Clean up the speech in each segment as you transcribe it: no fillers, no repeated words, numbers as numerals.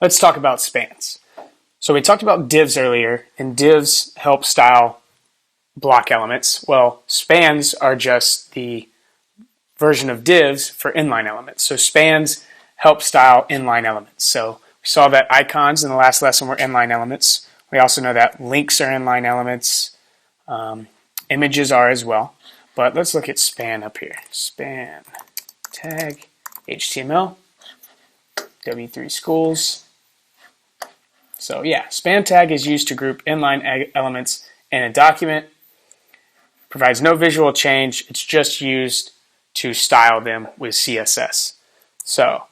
Let's talk about spans. So we talked about divs earlier, and divs help style block elements. Well, spans are just the version of divs for inline elements. So spans help style inline elements. So we saw that icons in the last lesson were inline elements. We also know that links are inline elements. Images are as well. But let's look at span up here. Span tag HTML W3 schools. So yeah, span tag is used to group inline elements in a document. Provides no visual change. It's just used to style them with CSS. So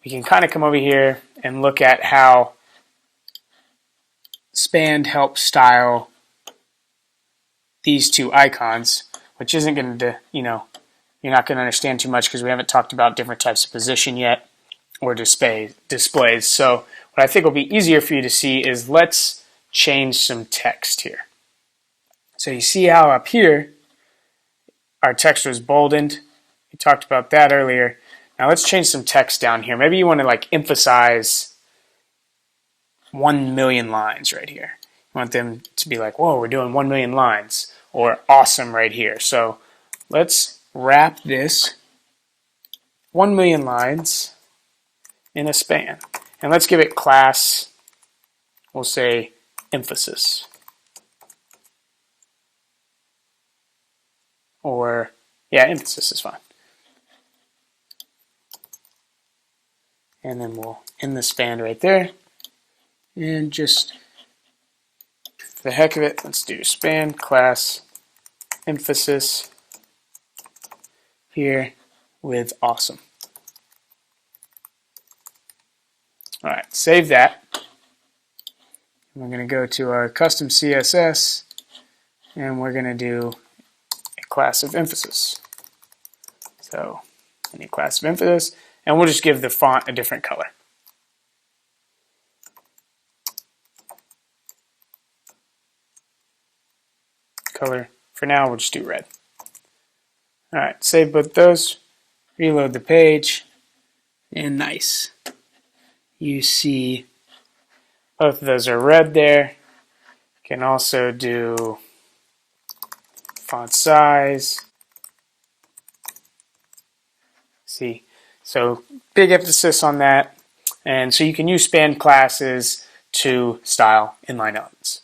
we can kind of come over here and look at how span helps style these two icons, which isn't going to, you're not going to understand too much because we haven't talked about different types of position yet or displays. So what I think will be easier for you to see is let's change some text here. So you see how up here our text was boldened. We talked about that earlier. Now let's change some text down here. Maybe you want to emphasize 1 million lines right here. You want them to be like, whoa, we're doing 1 million lines, or awesome right here. So let's wrap this 1 million lines in a span. And let's give it class, we'll say emphasis. Or, yeah, emphasis is fine. And then we'll end the span right there. And just for the heck of it, let's do span class emphasis here with awesome. All right, save that. We're going to go to our custom CSS, and we're going to do a class of emphasis. So, any class of emphasis, and we'll just give the font a different color. Color for now, we'll just do red. All right, save both those, reload the page, and nice. You see both of those are red there. You can also do font size. See, so big emphasis on that. And so you can use span classes to style inline elements.